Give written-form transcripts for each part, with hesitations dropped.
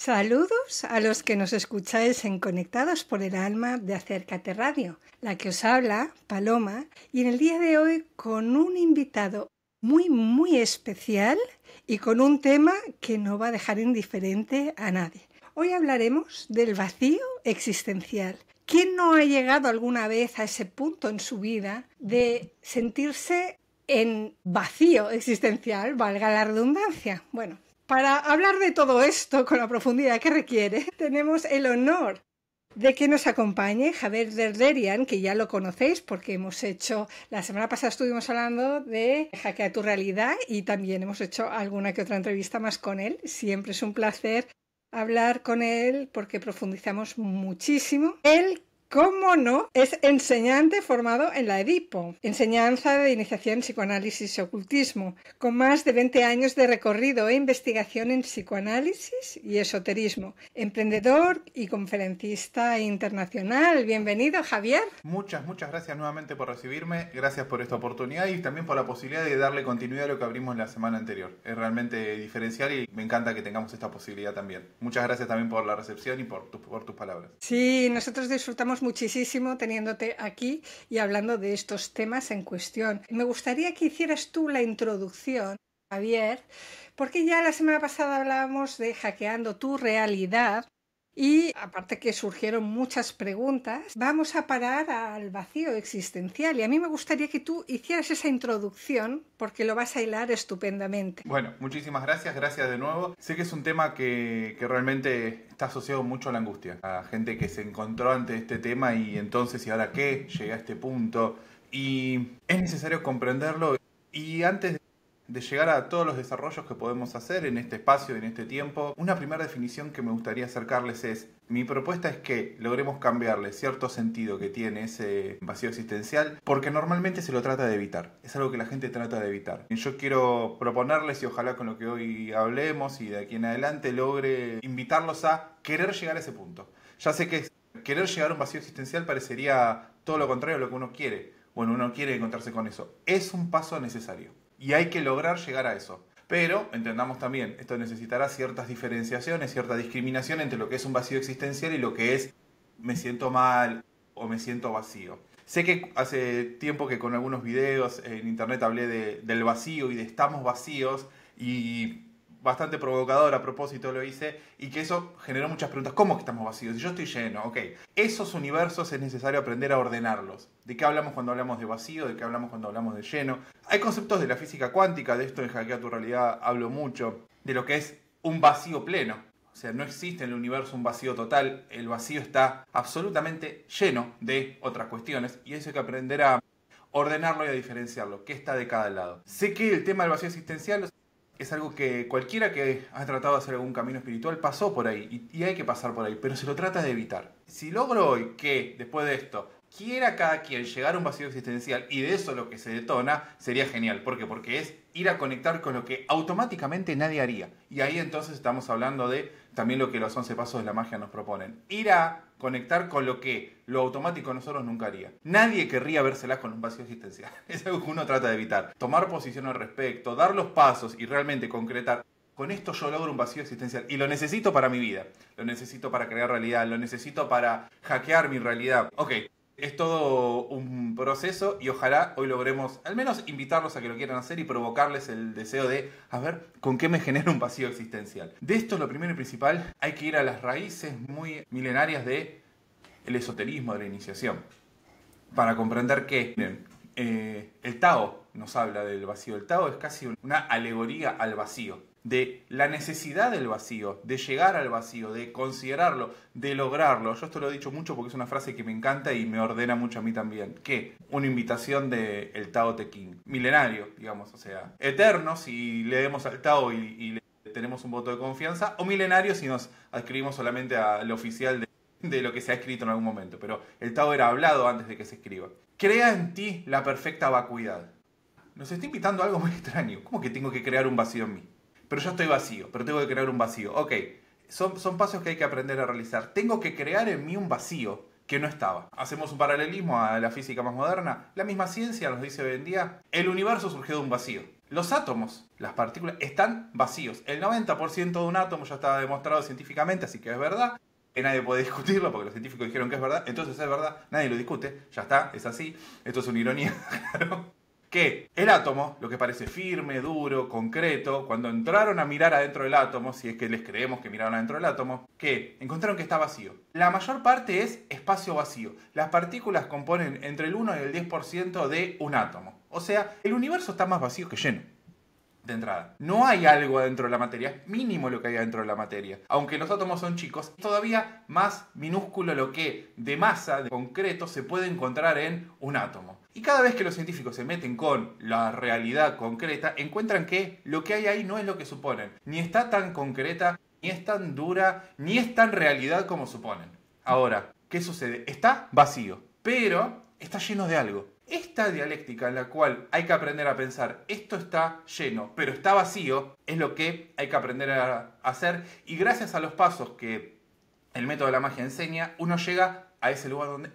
Saludos a los que nos escucháis en Conectados por el Alma de Acércate Radio, la que os habla, Paloma, y en el día de hoy con un invitado muy especial y con un tema que no va a dejar indiferente a nadie. Hoy hablaremos del vacío existencial. ¿Quién no ha llegado alguna vez a ese punto en su vida de sentirse en vacío existencial, valga la redundancia? Bueno, para hablar de todo esto con la profundidad que requiere, tenemos el honor de que nos acompañe Javier Derderian, que ya lo conocéis porque la semana pasada estuvimos hablando de Hackea tu Realidad y también hemos hecho alguna que otra entrevista más con él. Siempre es un placer hablar con él porque profundizamos muchísimo. Él, cómo no, es enseñante formado en la EDIPO, Enseñanza de Iniciación en Psicoanálisis y Ocultismo, con más de 20 años de recorrido e investigación en psicoanálisis y esoterismo, emprendedor y conferencista internacional. Bienvenido, Javier. Muchas gracias nuevamente por recibirme, gracias por esta oportunidad y también por la posibilidad de darle continuidad a lo que abrimos la semana anterior. Es realmente diferencial y me encanta que tengamos esta posibilidad también. Muchas gracias también por la recepción y por tus palabras. Sí, nosotros disfrutamos muchísimo teniéndote aquí y hablando de estos temas en cuestión. Me gustaría que hicieras tú la introducción, Javier, porque ya la semana pasada hablábamos de hackeando tu realidad y aparte que surgieron muchas preguntas, vamos a parar al vacío existencial y a mí me gustaría que tú hicieras esa introducción porque lo vas a hilar estupendamente. Bueno, muchísimas gracias de nuevo. Sé que es un tema que realmente está asociado mucho a la angustia, a gente que se encontró ante este tema y entonces, ¿y ahora qué? Llegué a este punto y es necesario comprenderlo y antes de llegar a todos los desarrollos que podemos hacer en este espacio, en este tiempo, una primera definición que me gustaría acercarles es, mi propuesta es que logremos cambiarle cierto sentido que tiene ese vacío existencial, porque normalmente se lo trata de evitar, es algo que la gente trata de evitar. Y yo quiero proponerles, y ojalá con lo que hoy hablemos y de aquí en adelante logre invitarlos a querer llegar a ese punto. Ya sé que querer llegar a un vacío existencial parecería todo lo contrario a lo que uno quiere. Bueno, uno quiere encontrarse con eso. Es un paso necesario. Y hay que lograr llegar a eso. Pero, entendamos también, esto necesitará ciertas diferenciaciones, cierta discriminación entre lo que es un vacío existencial y lo que es me siento mal o me siento vacío. Sé que hace tiempo que con algunos videos en internet hablé del vacío y de estamos vacíos y bastante provocador a propósito lo hice y que eso generó muchas preguntas. ¿Cómo que estamos vacíos? Si yo estoy lleno, ok. Esos universos es necesario aprender a ordenarlos. ¿De qué hablamos cuando hablamos de vacío? ¿De qué hablamos cuando hablamos de lleno? Hay conceptos de la física cuántica, de esto en Hackea tu Realidad hablo mucho, de lo que es un vacío pleno. O sea, no existe en el universo un vacío total, el vacío está absolutamente lleno de otras cuestiones y eso hay que aprender a ordenarlo y a diferenciarlo, qué está de cada lado. Sé que el tema del vacío existencial es algo que cualquiera que ha tratado de hacer algún camino espiritual pasó por ahí y hay que pasar por ahí, pero se lo trata de evitar. Si logro hoy que, después de esto, quiera cada quien llegar a un vacío existencial y de eso lo que se detona, sería genial. ¿Por qué? Porque es ir a conectar con lo que automáticamente nadie haría. Y ahí entonces estamos hablando de también lo que los 11 pasos de la magia nos proponen. Ir a conectar con lo automático nosotros nunca haría. Nadie querría vérselas con un vacío existencial. Es algo que uno trata de evitar. Tomar posición al respecto, dar los pasos y realmente concretar. Con esto yo logro un vacío existencial y lo necesito para mi vida. Lo necesito para crear realidad, lo necesito para hackear mi realidad. Ok. Es todo un proceso y ojalá hoy logremos al menos invitarlos a que lo quieran hacer y provocarles el deseo de, a ver, ¿con qué me genera un vacío existencial? De esto, lo primero y principal, hay que ir a las raíces muy milenarias del esoterismo, de la iniciación. Para comprender que el Tao nos habla del vacío. El Tao es casi una alegoría al vacío. De la necesidad del vacío, de llegar al vacío, de considerarlo, de lograrlo. Yo esto lo he dicho mucho porque es una frase que me encanta y me ordena mucho a mí también. Que una invitación del Tao Te Ching, milenario, digamos, o sea, eterno si leemos al Tao y le tenemos un voto de confianza, o milenario si nos adscribimos solamente al oficial de lo que se ha escrito en algún momento. Pero el Tao era hablado antes de que se escriba. Crea en ti la perfecta vacuidad. Nos está invitando a algo muy extraño. ¿Cómo que tengo que crear un vacío en mí? Pero yo estoy vacío, pero tengo que crear un vacío. Ok, son pasos que hay que aprender a realizar. Tengo que crear en mí un vacío que no estaba. Hacemos un paralelismo a la física más moderna. La misma ciencia nos dice hoy en día, el universo surgió de un vacío. Los átomos, las partículas, están vacíos. El 90% de un átomo ya está demostrado científicamente, así que es verdad. Que nadie puede discutirlo porque los científicos dijeron que es verdad. Entonces es verdad, nadie lo discute. Ya está, es así. Esto es una ironía, claro. Que el átomo, lo que parece firme, duro, concreto, cuando entraron a mirar adentro del átomo, si es que les creemos que miraron adentro del átomo, que encontraron que está vacío. La mayor parte es espacio vacío. Las partículas componen entre el 1 y el 10% de un átomo. O sea, el universo está más vacío que lleno. De entrada. No hay algo dentro de la materia, es mínimo lo que hay dentro de la materia. Aunque los átomos son chicos, es todavía más minúsculo lo que de masa, de concreto, se puede encontrar en un átomo. Y cada vez que los científicos se meten con la realidad concreta, encuentran que lo que hay ahí no es lo que suponen. Ni está tan concreta, ni es tan dura, ni es tan realidad como suponen. Ahora, ¿qué sucede? Está vacío, pero está lleno de algo. Esta dialéctica en la cual hay que aprender a pensar, esto está lleno, pero está vacío, es lo que hay que aprender a hacer. Y gracias a los pasos que el método de la magia enseña, uno llega a ese lugar donde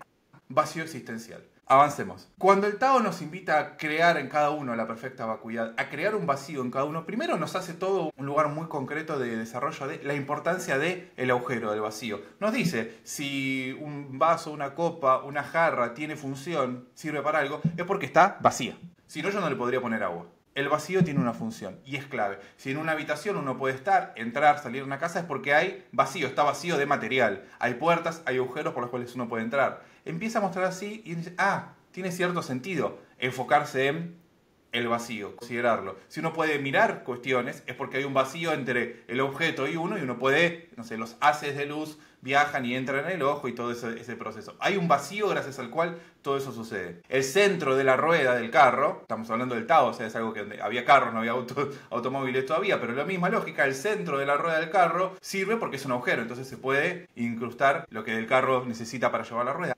vacío existencial. Avancemos. Cuando el Tao nos invita a crear en cada uno la perfecta vacuidad, a crear un vacío en cada uno, primero nos hace todo un lugar muy concreto de desarrollo de la importancia del agujero, del vacío. Nos dice, si un vaso, una copa, una jarra tiene función, sirve para algo, es porque está vacía. Si no, yo no le podría poner agua. El vacío tiene una función y es clave. Si en una habitación uno puede estar, entrar, salir de una casa, es porque hay vacío, está vacío de material. Hay puertas, hay agujeros por los cuales uno puede entrar. Empieza a mostrar así y dice, tiene cierto sentido enfocarse en el vacío, considerarlo. Si uno puede mirar cuestiones, es porque hay un vacío entre el objeto y uno puede, no sé, los haces de luz viajan y entran en el ojo y todo ese proceso. Hay un vacío gracias al cual todo eso sucede. El centro de la rueda del carro, estamos hablando del Tao, o sea, es algo que había carros, no había automóviles todavía, pero la misma lógica, el centro de la rueda del carro sirve porque es un agujero, entonces se puede incrustar lo que el carro necesita para llevar la rueda.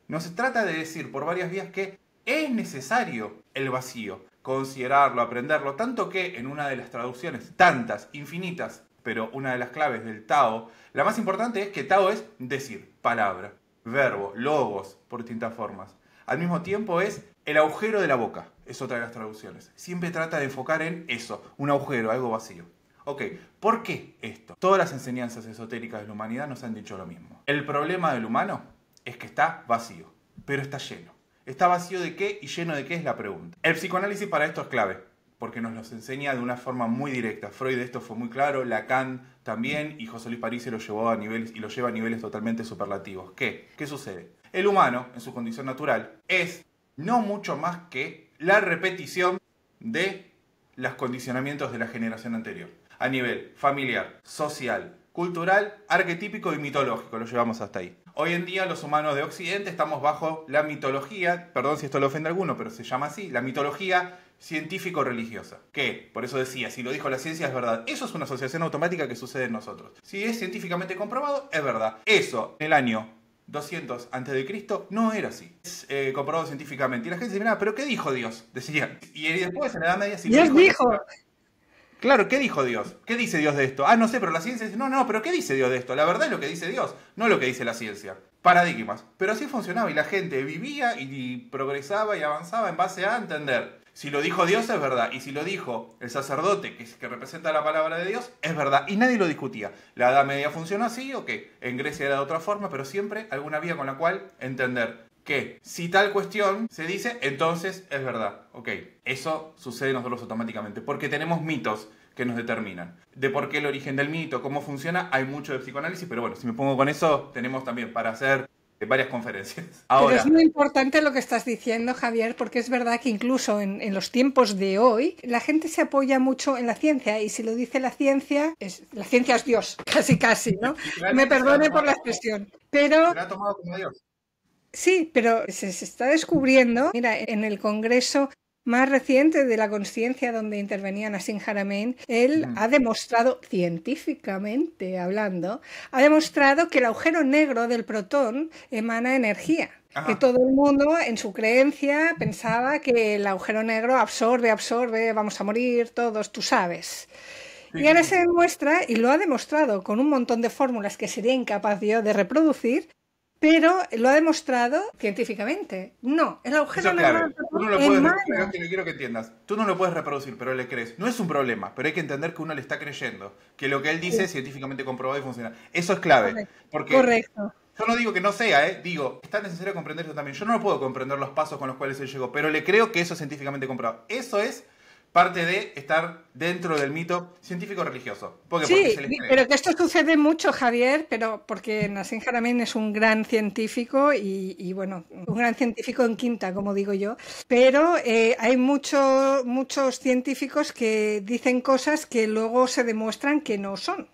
Nos trata de decir por varias vías que es necesario el vacío, considerarlo, aprenderlo, tanto que en una de las traducciones, tantas, infinitas, pero una de las claves del Tao, la más importante es que Tao es decir, palabra, verbo, logos, por distintas formas. Al mismo tiempo es el agujero de la boca, es otra de las traducciones. Siempre trata de enfocar en eso, un agujero, algo vacío. Ok, ¿por qué esto? Todas las enseñanzas esotéricas de la humanidad nos han dicho lo mismo. El problema del humano es que está vacío, pero está lleno. ¿Está vacío de qué y lleno de qué es la pregunta? El psicoanálisis para esto es clave, porque nos los enseña de una forma muy directa. Freud de esto fue muy claro, Lacan también, y José Luis París lo llevó a niveles, y lo lleva a niveles totalmente superlativos. ¿Qué sucede? El humano, en su condición natural, es no mucho más que la repetición de los condicionamientos de la generación anterior. A nivel familiar, social, cultural, arquetípico y mitológico, lo llevamos hasta ahí. Hoy en día los humanos de Occidente estamos bajo la mitología, perdón si esto le ofende a alguno, pero se llama así, la mitología científico-religiosa. Que, por eso decía, si lo dijo la ciencia es verdad. Eso es una asociación automática que sucede en nosotros. Si es científicamente comprobado, es verdad. Eso, en el año 200 a.C. no era así. Es comprobado científicamente. Y la gente dice, mira, ¿pero qué dijo Dios? Decía. Y después en la Edad Media... Si Dios dijo... Claro, ¿qué dijo Dios? ¿Qué dice Dios de esto? No sé, pero la ciencia dice, no, pero ¿qué dice Dios de esto? La verdad es lo que dice Dios, no lo que dice la ciencia. Paradigmas. Pero así funcionaba y la gente vivía y progresaba y avanzaba en base a entender. Si lo dijo Dios es verdad, y si lo dijo el sacerdote, que representa la palabra de Dios, es verdad, y nadie lo discutía. La Edad Media funcionó así, o que en Grecia era de otra forma, pero siempre alguna vía con la cual entender que si tal cuestión se dice, entonces es verdad. Ok, eso sucede nosotros automáticamente, porque tenemos mitos que nos determinan. De por qué el origen del mito, cómo funciona, hay mucho de psicoanálisis, pero bueno, si me pongo con eso, tenemos también para hacer varias conferencias. Ahora, pero es muy importante lo que estás diciendo, Javier, porque es verdad que incluso en los tiempos de hoy, la gente se apoya mucho en la ciencia, y si lo dice la ciencia es Dios, casi, ¿no? Me perdone por la expresión. Pero... se la ha tomado como Dios. Sí, pero se está descubriendo, mira, en el congreso más reciente de la consciencia donde intervenía Nassim Haramein, él ha demostrado, científicamente hablando, ha demostrado que el agujero negro del protón emana energía. Ajá. Que todo el mundo en su creencia pensaba que el agujero negro absorbe, vamos a morir todos, tú sabes. Y ahora se demuestra, y lo ha demostrado con un montón de fórmulas que sería incapaz yo de reproducir, pero lo ha demostrado científicamente. No, el agujero negro del protón Tú no lo en puedes, mano. quiero que entiendas. Tú no lo puedes reproducir, pero le crees. No es un problema, pero hay que entender que uno le está creyendo. Que lo que él dice Sí, es científicamente comprobado y funciona. Eso es clave. correcto. Porque Correcto. yo no digo que no sea, digo, está necesario comprender eso también. Yo no puedo comprender los pasos con los cuales él llegó, pero le creo que eso es científicamente comprobado. Eso es parte de estar dentro del mito científico-religioso. ¿Por qué? Porque Sí, se les cree. pero que esto sucede mucho, Javier, pero porque Nassim Haramein es un gran científico y, bueno, un gran científico en quinta, como digo yo, pero hay muchos científicos que dicen cosas que luego se demuestran que no son.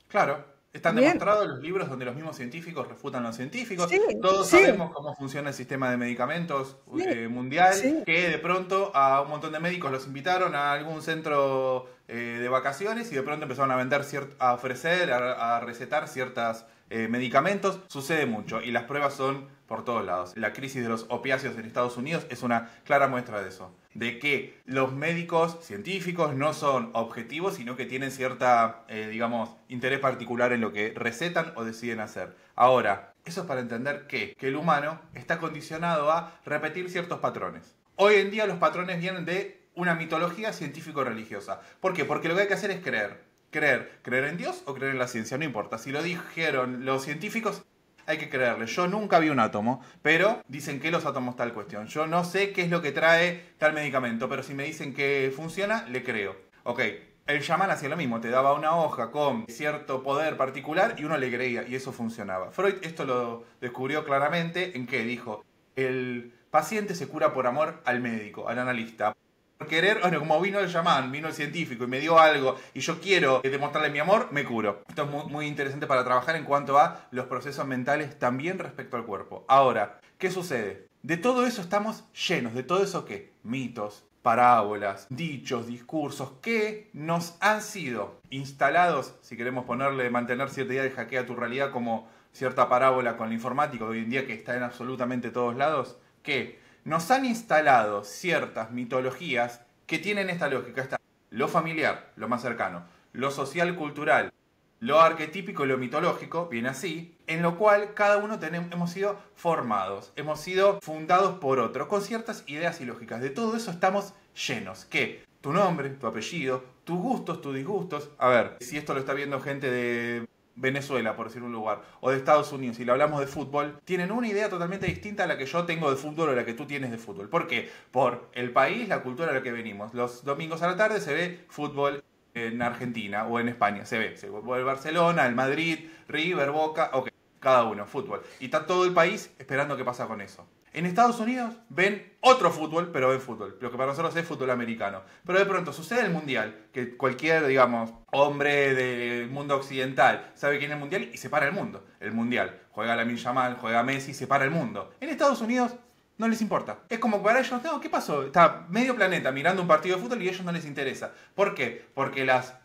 Claro, están Bien, demostrados los libros donde los mismos científicos refutan a los científicos. sí, Todos sí, sabemos cómo funciona el sistema de medicamentos sí, mundial, sí. que de pronto a un montón de médicos los invitaron a algún centro de vacaciones y de pronto empezaron a vender, a ofrecer, a recetar ciertos medicamentos. Sucede mucho y las pruebas son por todos lados. La crisis de los opiáceos en Estados Unidos es una clara muestra de eso. De que los médicos científicos no son objetivos, sino que tienen cierta, digamos, interés particular en lo que recetan o deciden hacer. Ahora, eso es para entender que el humano está condicionado a repetir ciertos patrones. Hoy en día los patrones vienen de una mitología científico-religiosa. ¿Por qué? Porque lo que hay que hacer es creer. Creer en Dios o creer en la ciencia, no importa. Si lo dijeron los científicos, hay que creerle. Yo nunca vi un átomo, pero dicen que los átomos tal cuestión. Yo no sé qué es lo que trae tal medicamento, pero si me dicen que funciona, le creo. Ok, el chamán hacía lo mismo, te daba una hoja con cierto poder particular y uno le creía y eso funcionaba. Freud esto lo descubrió claramente en que dijo, el paciente se cura por amor al médico, al analista. Por querer, bueno, como vino el chamán, vino el científico y me dio algo y yo quiero demostrarle mi amor, me curo. Esto es muy interesante para trabajar en cuanto a los procesos mentales también respecto al cuerpo. Ahora, ¿qué sucede? De todo eso estamos llenos, de todo eso ¿qué? Mitos, parábolas, dichos, discursos que nos han sido instalados, si queremos mantener cierta idea de hackea tu realidad como cierta parábola con la informática hoy en día que está en absolutamente todos lados, que nos han instalado ciertas mitologías que tienen esta lógica. Está lo familiar, lo más cercano, lo social, cultural, lo arquetípico y lo mitológico, viene así, en lo cual cada uno hemos sido formados, hemos sido fundados por otro, con ciertas ideas y lógicas. De todo eso estamos llenos. ¿Qué? Tu nombre, tu apellido, tus gustos, tus disgustos. A ver, si esto lo está viendo gente de Venezuela, por decir un lugar, o de Estados Unidos, y le hablamos de fútbol, tienen una idea totalmente distinta a la que yo tengo de fútbol o la que tú tienes de fútbol. ¿Por qué? Por el país, la cultura a la que venimos. Los domingos a la tarde se ve fútbol en Argentina o en España, se ve el Barcelona, el Madrid, River, Boca, ok, cada uno, fútbol. Y está todo el país esperando qué pasa con eso. En Estados Unidos ven otro fútbol, pero ven fútbol. Lo que para nosotros es fútbol americano. Pero de pronto sucede el Mundial, que cualquier, digamos, hombre del mundo occidental sabe quién es el Mundial y se para el mundo. El Mundial. Juega Lamine Yamal, juega Messi, se para el mundo. En Estados Unidos no les importa. Es como para ellos, no, ¿qué pasó? Está medio planeta mirando un partido de fútbol y a ellos no les interesa. ¿Por qué? Porque las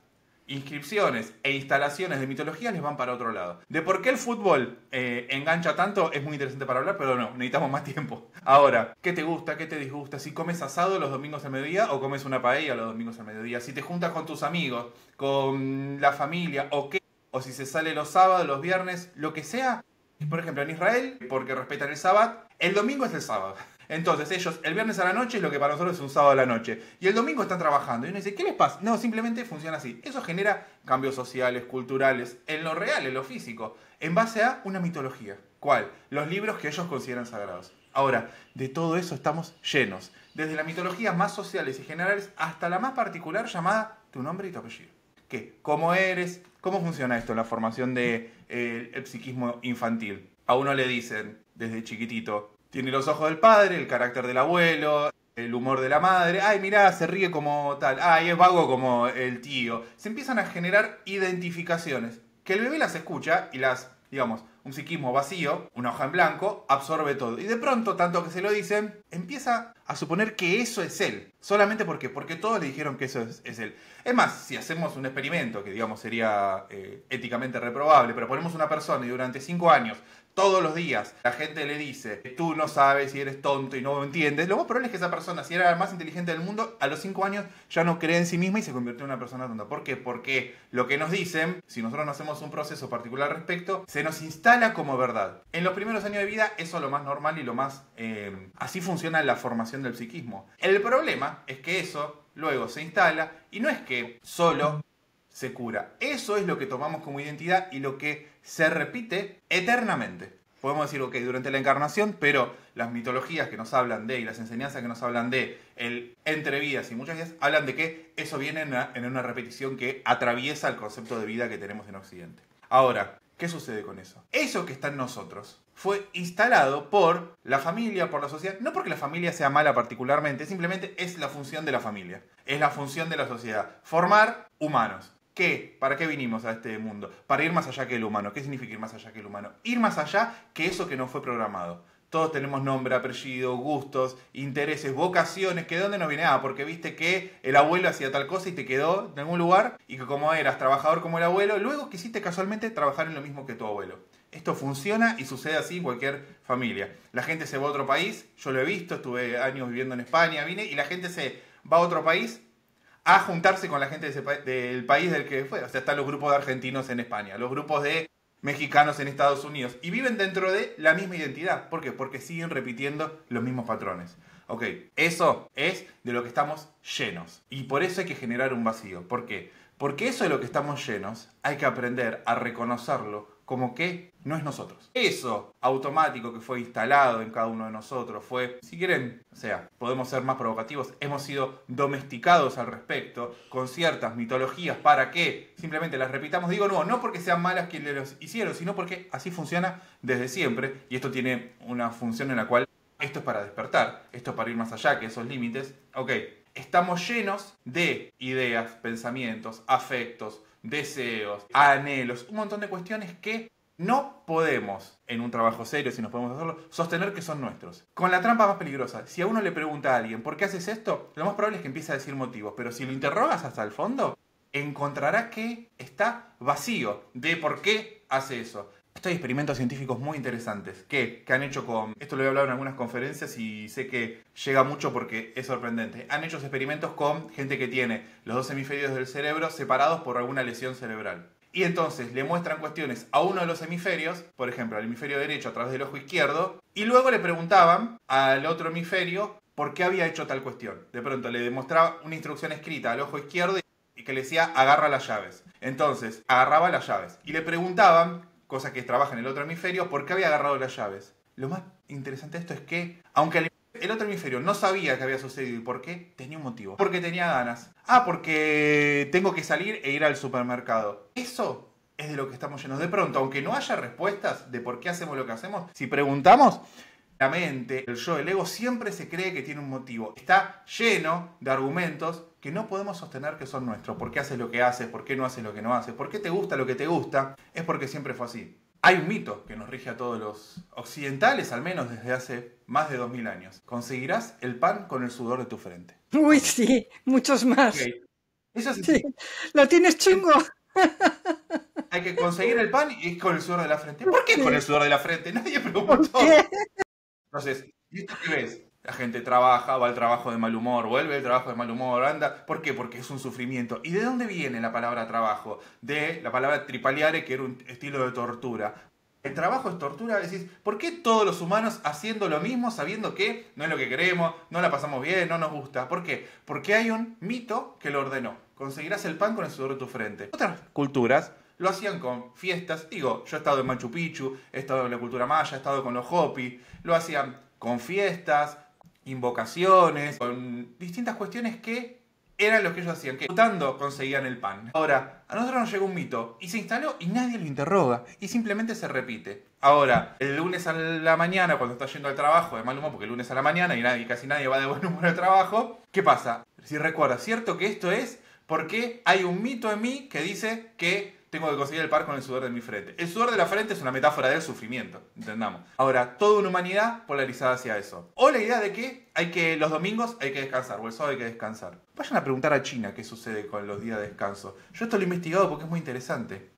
inscripciones e instalaciones de mitología les van para otro lado. De por qué el fútbol engancha tanto es muy interesante para hablar, pero no, necesitamos más tiempo. Ahora, ¿qué te gusta? ¿Qué te disgusta? Si comes asado los domingos al mediodía o comes una paella los domingos al mediodía. Si te juntas con tus amigos, con la familia o qué. O si se sale los sábados, los viernes, lo que sea. Por ejemplo, en Israel, porque respetan el sábado, el domingo es el sábado. Entonces ellos, el viernes a la noche es lo que para nosotros es un sábado a la noche. Y el domingo están trabajando. Y uno dice, ¿qué les pasa? No, simplemente funciona así. Eso genera cambios sociales, culturales, en lo real, en lo físico, en base a una mitología. ¿Cuál? Los libros que ellos consideran sagrados. Ahora, de todo eso estamos llenos. Desde las mitologías más sociales y generales hasta la más particular llamada tu nombre y tu apellido. ¿Qué? ¿Cómo eres? ¿Cómo funciona esto en la formación del psiquismo infantil? A uno le dicen, desde chiquitito, tiene los ojos del padre, el carácter del abuelo, el humor de la madre. Ay, mirá, se ríe como tal. Ay, es vago como el tío. Se empiezan a generar identificaciones que el bebé las escucha y las, digamos, un psiquismo vacío, una hoja en blanco, absorbe todo. Y de pronto, tanto que se lo dicen, empieza a suponer que eso es él. Solamente porque todos le dijeron que eso es él. Es más, si hacemos un experimento que digamos sería éticamente reprobable, pero ponemos una persona y durante 5 años, todos los días, la gente le dice que tú no sabes y eres tonto y no entiendes, lo más probable es que esa persona, si era la más inteligente del mundo, a los 5 años ya no cree en sí misma y se convirtió en una persona tonta. ¿Por qué? Porque lo que nos dicen, si nosotros no hacemos un proceso particular al respecto, se nos instala como verdad. En los primeros años de vida eso es lo más normal y lo más... así funciona la formación del psiquismo. El problema es que eso luego se instala y no es que solo se cura. Eso es lo que tomamos como identidad y lo que se repite eternamente. Podemos decir, ok, durante la encarnación, pero las mitologías que nos hablan de y las enseñanzas que nos hablan de el entre vidas y muchas vidas, hablan de que eso viene en una repetición que atraviesa el concepto de vida que tenemos en Occidente. Ahora, ¿qué sucede con eso? Eso que está en nosotros fue instalado por la familia, por la sociedad. No porque la familia sea mala particularmente, simplemente es la función de la familia. Es la función de la sociedad. Formar humanos. ¿Qué? ¿Para qué vinimos a este mundo? Para ir más allá que el humano. ¿Qué significa ir más allá que el humano? Ir más allá que eso que nos fue programado. Todos tenemos nombre, apellido, gustos, intereses, vocaciones. ¿Que de dónde nos viene? Ah, porque viste que el abuelo hacía tal cosa y te quedó en algún lugar y que como eras trabajador como el abuelo, luego quisiste casualmente trabajar en lo mismo que tu abuelo. Esto funciona y sucede así en cualquier familia. La gente se va a otro país, yo lo he visto, estuve años viviendo en España, vine y la gente se va a otro país a juntarse con la gente del país del que fue. O sea, están los grupos de argentinos en España, los grupos de mexicanos en Estados Unidos y viven dentro de la misma identidad. ¿Por qué? Porque siguen repitiendo los mismos patrones. Ok, eso es de lo que estamos llenos. Y por eso hay que generar un vacío. ¿Por qué? Porque eso de lo que estamos llenos hay que aprender a reconocerlo como que no es nosotros. Eso automático que fue instalado en cada uno de nosotros fue, si quieren, o sea, podemos ser más provocativos, hemos sido domesticados al respecto con ciertas mitologías para que simplemente las repitamos. Digo, no porque sean malas quienes los hicieron, sino porque así funciona desde siempre y esto tiene una función en la cual esto es para despertar, esto es para ir más allá que esos límites. Ok, estamos llenos de ideas, pensamientos, afectos, deseos, anhelos, un montón de cuestiones que no podemos, en un trabajo serio, si nos podemos hacerlo, sostener que son nuestros. Con la trampa más peligrosa, si a uno le pregunta a alguien ¿por qué haces esto? Lo más probable es que empiece a decir motivos, pero si lo interrogas hasta el fondo, encontrará que está vacío de por qué hace eso. Estos hay experimentos científicos muy interesantes que han hecho con... Esto lo he hablado en algunas conferencias y sé que llega mucho porque es sorprendente. Han hecho experimentos con gente que tiene los dos hemisferios del cerebro separados por alguna lesión cerebral. Y entonces le muestran cuestiones a uno de los hemisferios, por ejemplo al hemisferio derecho a través del ojo izquierdo, y luego le preguntaban al otro hemisferio por qué había hecho tal cuestión. De pronto le demostraba una instrucción escrita al ojo izquierdo y que le decía agarra las llaves. Entonces agarraba las llaves y le preguntaban, cosa que trabaja en el otro hemisferio, ¿por qué había agarrado las llaves? Lo más interesante de esto es que, aunque el otro hemisferio no sabía qué había sucedido y por qué, tenía un motivo. Porque tenía ganas. Ah, porque tengo que salir e ir al supermercado. Eso es de lo que estamos llenos. De pronto, aunque no haya respuestas de por qué hacemos lo que hacemos, si preguntamos, la mente, el yo, el ego, siempre se cree que tiene un motivo. Está lleno de argumentos que no podemos sostener que son nuestros. ¿Por qué haces lo que haces? ¿Por qué no haces lo que no haces? ¿Por qué te gusta lo que te gusta? Es porque siempre fue así. Hay un mito que nos rige a todos los occidentales, al menos desde hace más de 2000 años. Conseguirás el pan con el sudor de tu frente. Uy, sí, muchos más. Okay. Eso es sí. ¿Lo tienes chungo? Hay que conseguir el pan y es con el sudor de la frente. ¿Por qué con el sudor de la frente? Nadie preguntó. Entonces, ¿y esto qué ves? La gente trabaja, va al trabajo de mal humor, vuelve del trabajo de mal humor, anda. ¿Por qué? Porque es un sufrimiento. ¿Y de dónde viene la palabra trabajo? De la palabra tripaliare, que era un estilo de tortura. El trabajo es tortura, decís, ¿por qué todos los humanos haciendo lo mismo, sabiendo que no es lo que queremos, no la pasamos bien, no nos gusta? ¿Por qué? Porque hay un mito que lo ordenó. Conseguirás el pan con el sudor de tu frente. Otras culturas lo hacían con fiestas. Digo, yo he estado en Machu Picchu, he estado en la cultura maya, he estado con los Hopi. Lo hacían con fiestas, invocaciones, con distintas cuestiones que eran lo que ellos hacían, que votando conseguían el pan. Ahora, a nosotros nos llegó un mito y se instaló y nadie lo interroga y simplemente se repite. Ahora, el lunes a la mañana, cuando estás yendo al trabajo de mal humor, porque el lunes a la mañana y casi nadie va de buen humor al trabajo, ¿qué pasa? Si recuerdas, ¿cierto que esto es porque hay un mito en mí que dice que tengo que conseguir el par con el sudor de mi frente. El sudor de la frente es una metáfora del sufrimiento, entendamos. Ahora, toda una humanidad polarizada hacia eso. O la idea de que los domingos hay que descansar, o el sábado hay que descansar. Vayan a preguntar a China qué sucede con los días de descanso. Yo esto lo he investigado porque es muy interesante.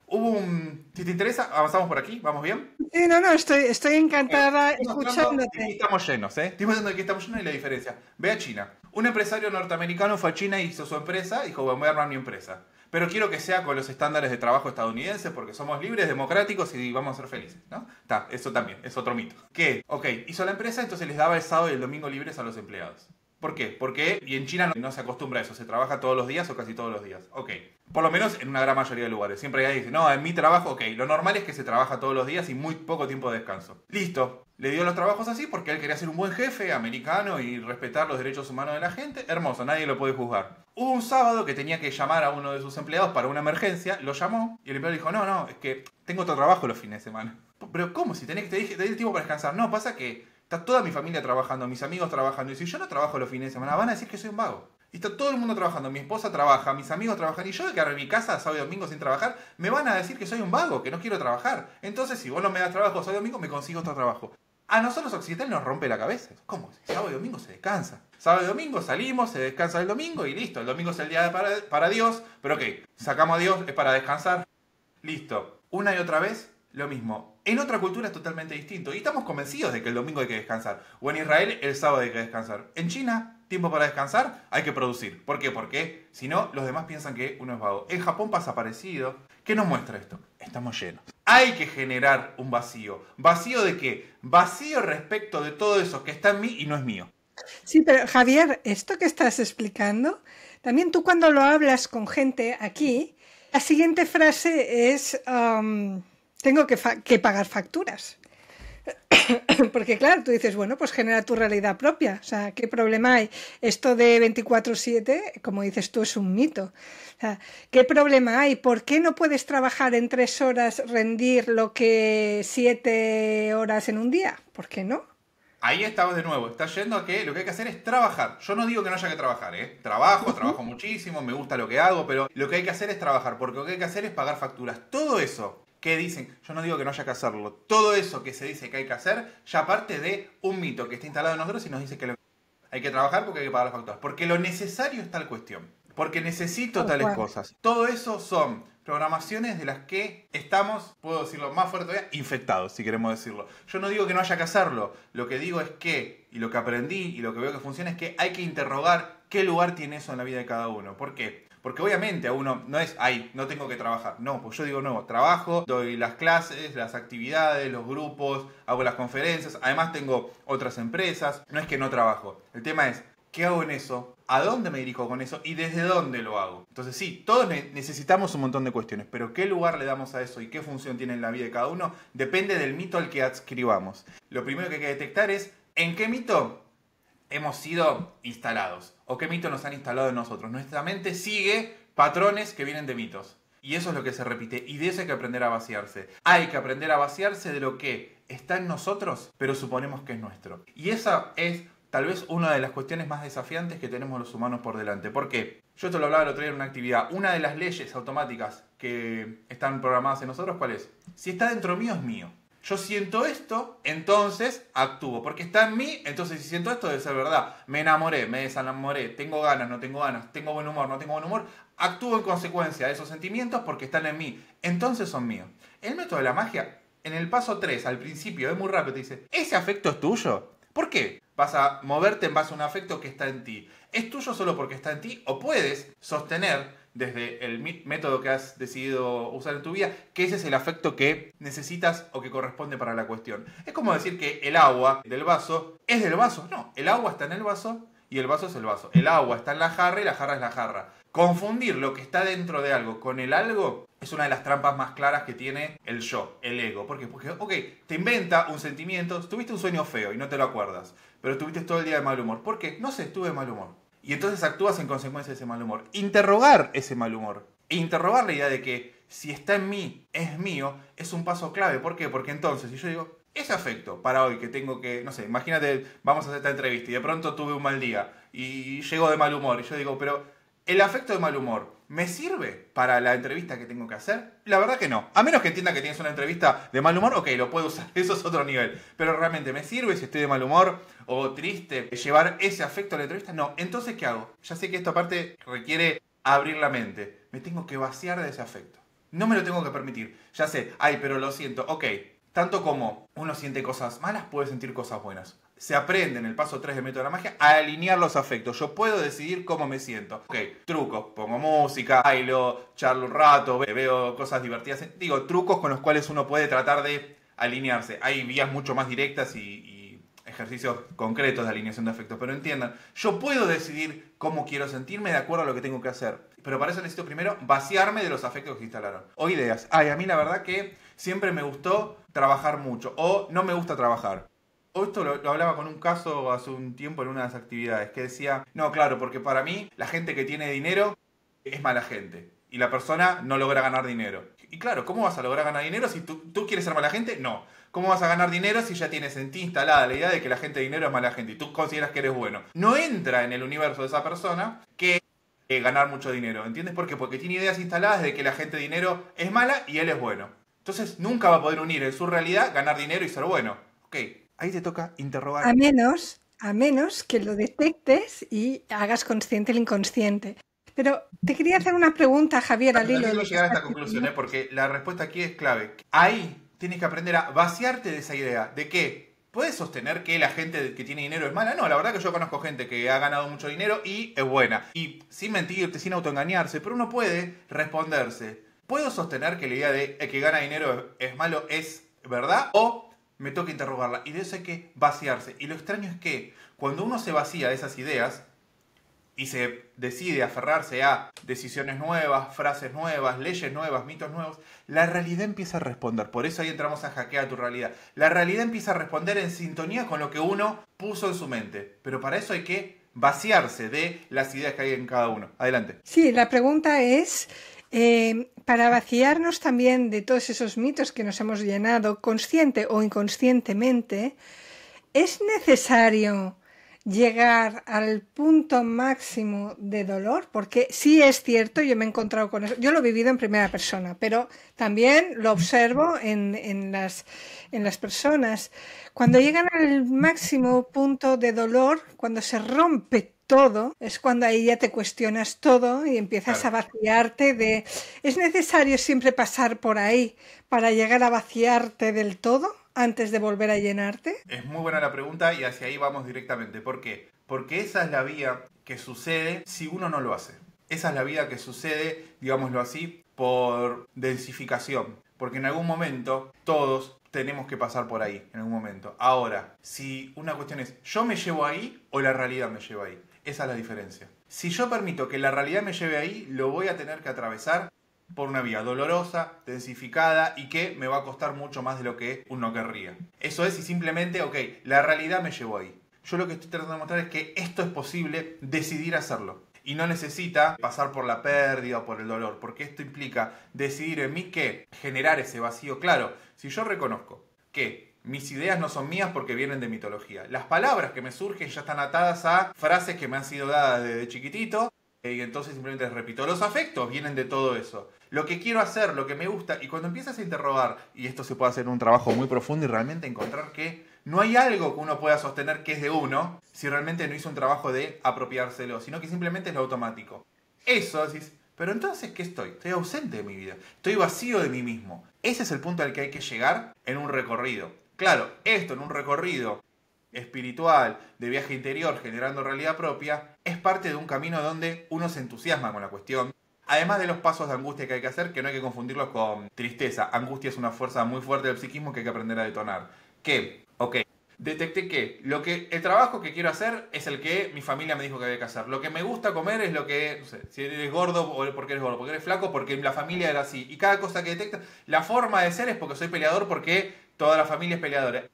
Si te interesa, avanzamos por aquí, ¿vamos bien? Sí, no, estoy encantada escuchándote. Aquí estamos llenos, Estoy mostrando que estamos llenos y la diferencia. Ve a China. Un empresario norteamericano fue a China y hizo su empresa y dijo, bueno, voy a armar mi empresa. Pero quiero que sea con los estándares de trabajo estadounidenses porque somos libres, democráticos y vamos a ser felices, ¿no? Eso también, es otro mito. ¿Qué? Ok, hizo la empresa, entonces les daba el sábado y el domingo libres a los empleados. ¿Por qué? Porque, y en China no se acostumbra a eso, se trabaja todos los días o casi todos los días. Ok, por lo menos en una gran mayoría de lugares. Siempre hay alguien que dice, no, en mi trabajo, ok, lo normal es que se trabaja todos los días y muy poco tiempo de descanso. Listo, le dio los trabajos así porque él quería ser un buen jefe americano y respetar los derechos humanos de la gente. Hermoso, nadie lo puede juzgar. Hubo un sábado que tenía que llamar a uno de sus empleados para una emergencia, lo llamó y el empleado dijo, no, es que tengo otro trabajo los fines de semana. Pero ¿cómo? Si te dije, te di el tiempo para descansar. No, pasa que está toda mi familia trabajando, mis amigos trabajando. Y si yo no trabajo los fines de semana, van a decir que soy un vago. Y está todo el mundo trabajando. Mi esposa trabaja, mis amigos trabajan. Y yo de quedarme en mi casa sábado y domingo sin trabajar, me van a decir que soy un vago, que no quiero trabajar. Entonces, si vos no me das trabajo sábado y domingo, me consigo otro trabajo. A nosotros occidentales nos rompe la cabeza. ¿Cómo? Sábado y domingo se descansa. Sábado y domingo salimos, se descansa el domingo y listo. El domingo es el día para Dios. Pero ok, sacamos a Dios, es para descansar. Listo. Una y otra vez, lo mismo. En otra cultura es totalmente distinto. Y estamos convencidos de que el domingo hay que descansar. O en Israel, el sábado hay que descansar. En China, tiempo para descansar, hay que producir. ¿Por qué? Porque si no, los demás piensan que uno es vago. En Japón pasa parecido. ¿Qué nos muestra esto? Estamos llenos. Hay que generar un vacío. ¿Vacío de qué? Vacío respecto de todo eso que está en mí y no es mío. Sí, pero Javier, esto que estás explicando, también tú cuando lo hablas con gente aquí, la siguiente frase es, tengo que pagar facturas. Porque claro, tú dices, bueno, pues genera tu realidad propia. O sea, ¿qué problema hay? Esto de 24/7, como dices tú, es un mito. O sea, ¿qué problema hay? ¿Por qué no puedes trabajar en 3 horas, rendir lo que 7 horas en un día? ¿Por qué no? Ahí estamos de nuevo. Está yendo a que lo que hay que hacer es trabajar. Yo no digo que no haya que trabajar, Trabajo muchísimo, me gusta lo que hago, pero lo que hay que hacer es trabajar, porque lo que hay que hacer es pagar facturas. Todo eso que dicen, yo no digo que no haya que hacerlo, todo eso que se dice que hay que hacer, ya parte de un mito que está instalado en nosotros y nos dice que hay que trabajar porque hay que pagar las facturas. Porque lo necesario es tal cuestión. Porque necesito tales cosas. Todo eso son programaciones de las que estamos, puedo decirlo más fuerte todavía, infectados, si queremos decirlo. Yo no digo que no haya que hacerlo. Lo que digo es que, y lo que aprendí y lo que veo que funciona es que hay que interrogar qué lugar tiene eso en la vida de cada uno. ¿Por qué? Porque obviamente a uno no es, no tengo que trabajar. No, pues yo digo, no, trabajo, doy las clases, las actividades, los grupos, hago las conferencias. Además tengo otras empresas. No es que no trabajo. El tema es, ¿qué hago en eso? ¿A dónde me dirijo con eso? ¿Y desde dónde lo hago? Entonces sí, todos necesitamos un montón de cuestiones, pero ¿qué lugar le damos a eso y qué función tiene en la vida de cada uno? Depende del mito al que adscribamos. Lo primero que hay que detectar es en qué mito hemos sido instalados o qué mito nos han instalado en nosotros. Nuestra mente sigue patrones que vienen de mitos. Y eso es lo que se repite. Y de eso hay que aprender a vaciarse. Hay que aprender a vaciarse de lo que está en nosotros, pero suponemos que es nuestro. Y esa es tal vez una de las cuestiones más desafiantes que tenemos los humanos por delante. ¿Por qué? Yo esto lo hablaba el otro día en una actividad. Una de las leyes automáticas que están programadas en nosotros, ¿cuál es? Si está dentro mío, es mío. Yo siento esto, entonces actúo. Porque está en mí, entonces si siento esto debe ser verdad. Me enamoré, me desenamoré, tengo ganas, no tengo ganas, tengo buen humor, no tengo buen humor. Actúo en consecuencia de esos sentimientos porque están en mí. Entonces son míos. El método de la magia, en el paso 3, al principio, es muy rápido, te dice, ¿ese afecto es tuyo? ¿Por qué? Vas a moverte en base a un afecto que está en ti. ¿Es tuyo solo porque está en ti? ¿O puedes sostener desde el método que has decidido usar en tu vida que ese es el afecto que necesitas o que corresponde para la cuestión? Es como decir que el agua del vaso es del vaso. No, el agua está en el vaso y el vaso es el vaso. El agua está en la jarra y la jarra es la jarra. Confundir lo que está dentro de algo con el algo es una de las trampas más claras que tiene el yo, el ego. ¿Por qué? Porque, ok, te inventa un sentimiento, tuviste un sueño feo y no te lo acuerdas, pero estuviste todo el día de mal humor. ¿Por qué? No sé, estuve de mal humor. Y entonces actúas en consecuencia de ese mal humor. Interrogar ese mal humor e interrogar la idea de que si está en mí, es mío, es un paso clave. ¿Por qué? Porque entonces, si yo digo, ese afecto para hoy que tengo que, no sé, imagínate, vamos a hacer esta entrevista y de pronto tuve un mal día y llego de mal humor y yo digo, pero el afecto de mal humor ¿me sirve para la entrevista que tengo que hacer? La verdad que no. A menos que entienda que tienes una entrevista de mal humor, ok, lo puedo usar, eso es otro nivel. Pero realmente, ¿me sirve si estoy de mal humor o triste llevar ese afecto a la entrevista? No. Entonces, ¿qué hago? Ya sé que esta parte requiere abrir la mente. Me tengo que vaciar de ese afecto. No me lo tengo que permitir. Ya sé, ay, pero lo siento. Ok, tanto como uno siente cosas malas, puede sentir cosas buenas. Se aprende en el paso 3 del método de la magia a alinear los afectos. Yo puedo decidir cómo me siento. Ok, trucos. Pongo música, bailo, charlo un rato, veo cosas divertidas. Digo, trucos con los cuales uno puede tratar de alinearse. Hay vías mucho más directas y ejercicios concretos de alineación de afectos. Pero entiendan, yo puedo decidir cómo quiero sentirme de acuerdo a lo que tengo que hacer. Pero para eso necesito primero vaciarme de los afectos que instalaron. O ideas. Ay, a mí la verdad que siempre me gustó trabajar mucho. O no me gusta trabajar. O esto lo hablaba con un caso hace un tiempo en una de las actividades. Que decía, no, claro, porque para mí la gente que tiene dinero es mala gente. Y la persona no logra ganar dinero. Y claro, ¿cómo vas a lograr ganar dinero si tú quieres ser mala gente? No. ¿Cómo vas a ganar dinero si ya tienes en ti instalada la idea de que la gente de dinero es mala gente y tú consideras que eres bueno? No entra en el universo de esa persona que ganar mucho dinero. ¿Entiendes por qué? Porque tiene ideas instaladas de que la gente de dinero es mala y él es bueno. Entonces nunca va a poder unir en su realidad ganar dinero y ser bueno. Ok, ahí te toca interrogar. A menos que lo detectes y hagas consciente el inconsciente. Pero te quería hacer una pregunta, Javier, al hilo. No quiero llegar a esta conclusión, porque la respuesta aquí es clave. Ahí tienes que aprender a vaciarte de esa idea. ¿De qué? ¿Puedes sostener que la gente que tiene dinero es mala? No, la verdad que yo conozco gente que ha ganado mucho dinero y es buena. Y sin mentirte, sin autoengañarse, pero uno puede responderse. ¿Puedo sostener que la idea de que gana dinero es malo es verdad? ¿O me toca interrogarla? Y de eso hay que vaciarse. Y lo extraño es que cuando uno se vacía de esas ideas y se decide aferrarse a decisiones nuevas, frases nuevas, leyes nuevas, mitos nuevos, la realidad empieza a responder. Por eso ahí entramos a hackear tu realidad. La realidad empieza a responder en sintonía con lo que uno puso en su mente. Pero para eso hay que vaciarse de las ideas que hay en cada uno. Adelante. Sí, la pregunta es, para vaciarnos también de todos esos mitos que nos hemos llenado, consciente o inconscientemente, ¿es necesario llegar al punto máximo de dolor? Porque sí es cierto, yo me he encontrado con eso, yo lo he vivido en primera persona, pero también lo observo en las personas. Cuando llegan al máximo punto de dolor, cuando se rompe todo, es cuando ahí ya te cuestionas todo y empiezas a vaciarte de... ¿Es necesario siempre pasar por ahí para llegar a vaciarte del todo antes de volver a llenarte? Es muy buena la pregunta y hacia ahí vamos directamente. ¿Por qué? Porque esa es la vía que sucede si uno no lo hace. Esa es la vía que sucede, digámoslo así, por densificación. Porque en algún momento todos tenemos que pasar por ahí, en algún momento. Ahora, si una cuestión es, ¿yo me llevo ahí o la realidad me lleva ahí? Esa es la diferencia. Si yo permito que la realidad me lleve ahí, lo voy a tener que atravesar por una vía dolorosa, densificada y que me va a costar mucho más de lo que uno querría. Eso es si simplemente, ok, la realidad me llevó ahí. Yo lo que estoy tratando de mostrar es que esto es posible decidir hacerlo. Y no necesita pasar por la pérdida o por el dolor, porque esto implica decidir en mí que generar ese vacío. Claro, si yo reconozco que mis ideas no son mías porque vienen de mitología, las palabras que me surgen ya están atadas a frases que me han sido dadas desde chiquitito, y entonces simplemente les repito, los afectos vienen de todo eso. Lo que quiero hacer, lo que me gusta, y cuando empiezas a interrogar, y esto se puede hacer un trabajo muy profundo y realmente encontrar que no hay algo que uno pueda sostener que es de uno si realmente no hizo un trabajo de apropiárselo, sino que simplemente es lo automático. Eso decís, pero entonces ¿qué estoy? Estoy ausente de mi vida, estoy vacío de mí mismo. Ese es el punto al que hay que llegar en un recorrido. Claro, esto en un recorrido espiritual, de viaje interior, generando realidad propia, es parte de un camino donde uno se entusiasma con la cuestión. Además de los pasos de angustia que hay que hacer, que no hay que confundirlos con tristeza. Angustia es una fuerza muy fuerte del psiquismo que hay que aprender a detonar. ¿Qué? Ok. Detecté que el trabajo que quiero hacer es el que mi familia me dijo que había que hacer. Lo que me gusta comer es lo que, no sé, si eres gordo, porque eres gordo, porque eres flaco, porque la familia era así. Y cada cosa que detecta, la forma de ser es porque soy peleador, porque toda la familia es peleadora.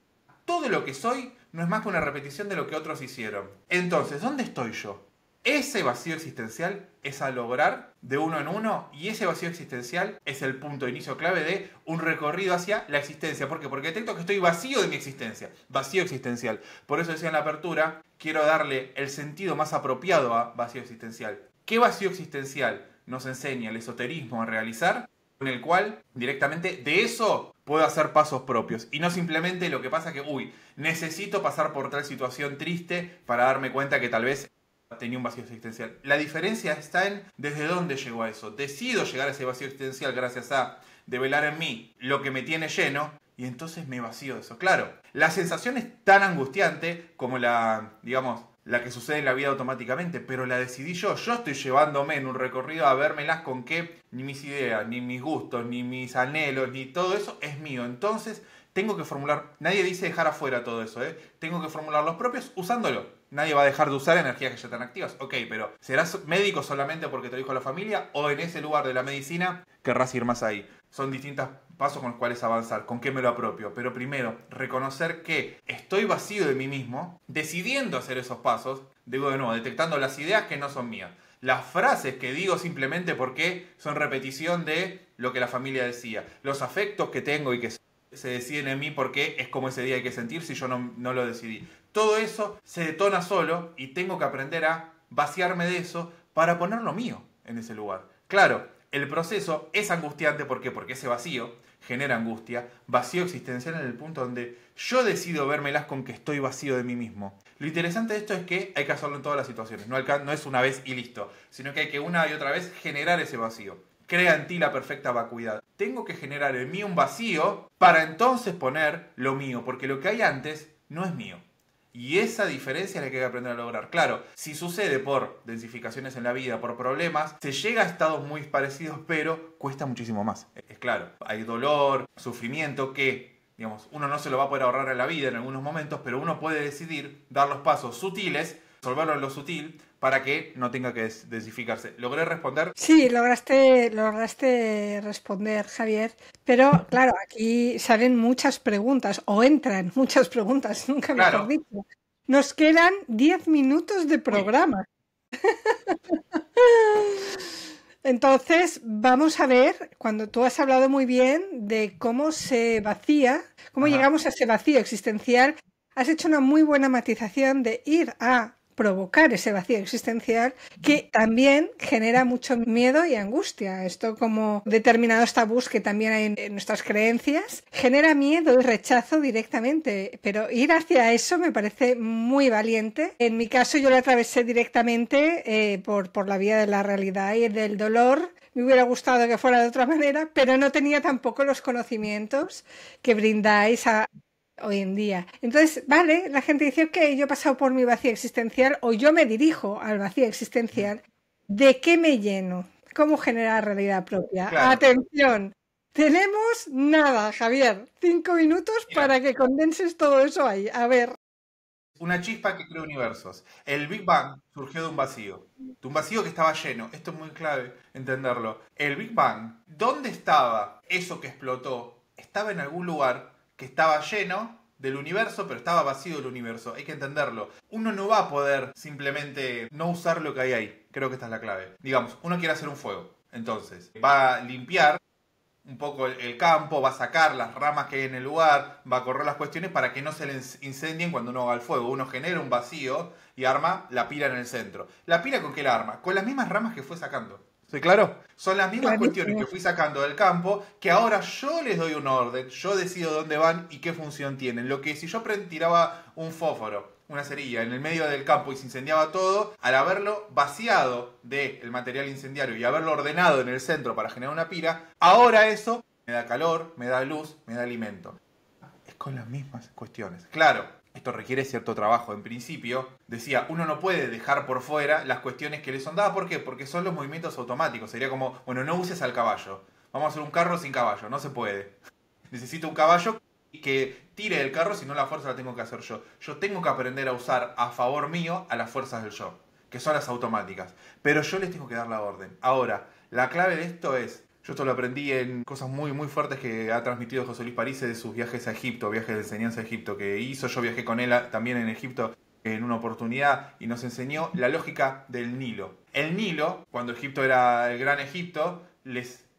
Todo lo que soy no es más que una repetición de lo que otros hicieron. Entonces, ¿dónde estoy yo? Ese vacío existencial es a lograr de uno en uno, y ese vacío existencial es el punto de inicio clave de un recorrido hacia la existencia. ¿Por qué? Porque detecto que estoy vacío de mi existencia. Vacío existencial. Por eso decía en la apertura, quiero darle el sentido más apropiado a vacío existencial. ¿Qué vacío existencial nos enseña el esoterismo a realizar, con el cual directamente de eso puedo hacer pasos propios. Y no simplemente lo que pasa que, necesito pasar por tal situación triste para darme cuenta que tal vez tenía un vacío existencial. La diferencia está en desde dónde llegó a eso. Decido llegar a ese vacío existencial gracias a develar en mí lo que me tiene lleno y entonces me vacío de eso. Claro, la sensación es tan angustiante como la que sucede en la vida automáticamente, pero la decidí yo. Yo estoy llevándome en un recorrido a vérmelas con que ni mis ideas, ni mis gustos, ni mis anhelos, ni todo eso es mío. Entonces tengo que formular, nadie dice dejar afuera todo eso, tengo que formular los propios usándolo. Nadie va a dejar de usar energías que ya están activas. Ok, pero ¿serás médico solamente porque te lo dijo la familia? ¿O en ese lugar de la medicina querrás ir más ahí? Son distintos pasos con los cuales avanzar, con qué me lo apropio. Pero primero, reconocer que estoy vacío de mí mismo, decidiendo hacer esos pasos, digo de nuevo, detectando las ideas que no son mías. Las frases que digo simplemente porque son repetición de lo que la familia decía. Los afectos que tengo y que se deciden en mí porque es como ese día hay que sentir si yo no lo decidí. Todo eso se detona solo y tengo que aprender a vaciarme de eso para poner lo mío en ese lugar. Claro, el proceso es angustiante. ¿Por qué? Porque ese vacío genera angustia, vacío existencial en el punto donde yo decido vérmelas con que estoy vacío de mí mismo. Lo interesante de esto es que hay que hacerlo en todas las situaciones, no es una vez y listo, sino que hay que una y otra vez generar ese vacío. Crea en ti la perfecta vacuidad. Tengo que generar en mí un vacío para entonces poner lo mío, porque lo que hay antes no es mío. Y esa diferencia es la que hay que aprender a lograr. Claro, si sucede por densificaciones en la vida, por problemas, se llega a estados muy parecidos, pero cuesta muchísimo más. Es claro, hay dolor, sufrimiento que, uno no se lo va a poder ahorrar en la vida en algunos momentos, pero uno puede decidir dar los pasos sutiles, resolverlo en lo sutil, para que no tenga que densificarse. ¿Logré responder? Sí, lograste responder, Javier. Pero claro, aquí salen muchas preguntas, o entran muchas preguntas, nunca mejor dicho. Nos quedan 10 minutos de programa. Entonces, vamos a ver, cuando tú has hablado muy bien de cómo se vacía, cómo llegamos a ese vacío existencial, has hecho una muy buena matización de ir a provocar ese vacío existencial que también genera mucho miedo y angustia. Esto, como determinados tabús que también hay en nuestras creencias, genera miedo y rechazo directamente, pero ir hacia eso me parece muy valiente. En mi caso yo lo atravesé directamente por la vía de la realidad y del dolor. Me hubiera gustado que fuera de otra manera, pero no tenía tampoco los conocimientos que brindáis hoy en día. Entonces, vale, la gente dice, ok, yo he pasado por mi vacío existencial o yo me dirijo al vacío existencial. ¿De qué me lleno? ¿Cómo generar realidad propia? Claro. Atención, tenemos nada, Javier. 5 minutos para que condenses todo eso ahí. A ver. Una chispa que crea universos. El Big Bang surgió de un vacío que estaba lleno. Esto es muy clave entenderlo. El Big Bang, ¿dónde estaba eso que explotó? Estaba en algún lugar que estaba lleno del universo, pero estaba vacío del universo. Hay que entenderlo. Uno no va a poder simplemente no usar lo que hay ahí. Creo que esta es la clave. Digamos, uno quiere hacer un fuego. Entonces, va a limpiar un poco el campo, va a sacar las ramas que hay en el lugar, va a correr las cuestiones para que no se les incendien cuando uno haga el fuego. Uno genera un vacío y arma la pila en el centro. ¿La pila con qué la arma? Con las mismas ramas que fue sacando. ¿Sí, claro? Son las mismas cuestiones que fui sacando del campo, que ahora yo les doy un orden, yo decido dónde van y qué función tienen. Lo que si yo tiraba un fósforo, una cerilla en el medio del campo y se incendiaba todo, al haberlo vaciado del material incendiario y haberlo ordenado en el centro para generar una pira, ahora eso me da calor, me da luz, me da alimento. Es con las mismas cuestiones. Claro, esto requiere cierto trabajo. En principio, decía, uno no puede dejar por fuera las cuestiones que le son dadas. ¿Por qué? Porque son los movimientos automáticos. Sería como, bueno, no uses al caballo. Vamos a hacer un carro sin caballo. No se puede. Necesito un caballo que tire el carro, si no la fuerza la tengo que hacer yo. Yo tengo que aprender a usar a favor mío a las fuerzas del yo, que son las automáticas. Pero yo les tengo que dar la orden. Ahora, la clave de esto es, yo esto lo aprendí en cosas muy muy fuertes que ha transmitido José Luis Parise de sus viajes a Egipto, viajes de enseñanza a Egipto que hizo. Yo viajé con él también en Egipto en una oportunidad y nos enseñó la lógica del Nilo. El Nilo, cuando Egipto era el Gran Egipto,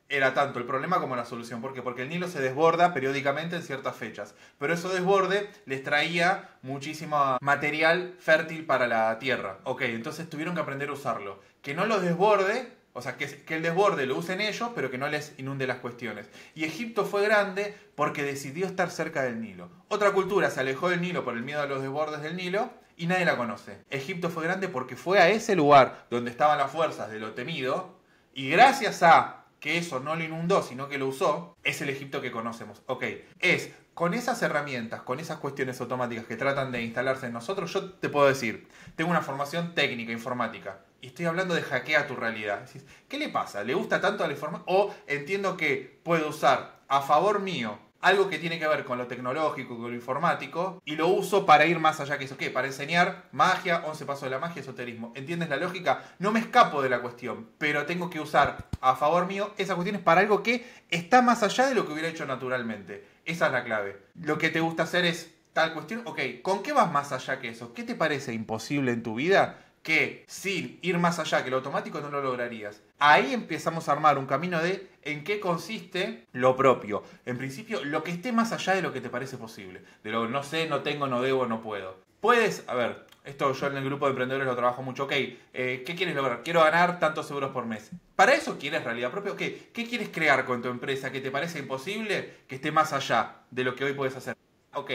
era tanto el problema como la solución. ¿Por qué? Porque el Nilo se desborda periódicamente en ciertas fechas. Pero ese desborde les traía muchísimo material fértil para la tierra. Ok, entonces tuvieron que aprender a usarlo. Que no los desborde, O sea, que el desborde lo usen ellos, pero que no les inunde las cuestiones. Y Egipto fue grande porque decidió estar cerca del Nilo. Otra cultura se alejó del Nilo por el miedo a los desbordes del Nilo y nadie la conoce. Egipto fue grande porque fue a ese lugar donde estaban las fuerzas de lo temido, y gracias a que eso no lo inundó, sino que lo usó, es el Egipto que conocemos. Ok, es con esas herramientas, con esas cuestiones automáticas que tratan de instalarse en nosotros, yo te puedo decir, tengo una formación técnica, informática, y estoy hablando de hackear tu realidad. Decís, ¿qué le pasa? ¿Le gusta tanto a la informática? O entiendo que puedo usar a favor mío algo que tiene que ver con lo tecnológico, con lo informático, y lo uso para ir más allá que eso. ¿Qué? Para enseñar magia, 11 pasos de la magia, esoterismo. ¿Entiendes la lógica? No me escapo de la cuestión, pero tengo que usar a favor mío esas cuestiones para algo que está más allá de lo que hubiera hecho naturalmente. Esa es la clave. Lo que te gusta hacer es tal cuestión. Ok, ¿con qué vas más allá que eso? ¿Qué te parece imposible en tu vida que sin ir más allá que lo automático no lo lograrías? Ahí empezamos a armar un camino de en qué consiste lo propio. En principio, lo que esté más allá de lo que te parece posible. De lo no sé, no tengo, no debo, no puedo. Puedes, a ver, esto yo en el grupo de emprendedores lo trabajo mucho. Ok, ¿qué quieres lograr? Quiero ganar tantos euros por mes. ¿Para eso quieres realidad propia? Ok, ¿qué quieres crear con tu empresa que te parece imposible que esté más allá de lo que hoy puedes hacer? Ok,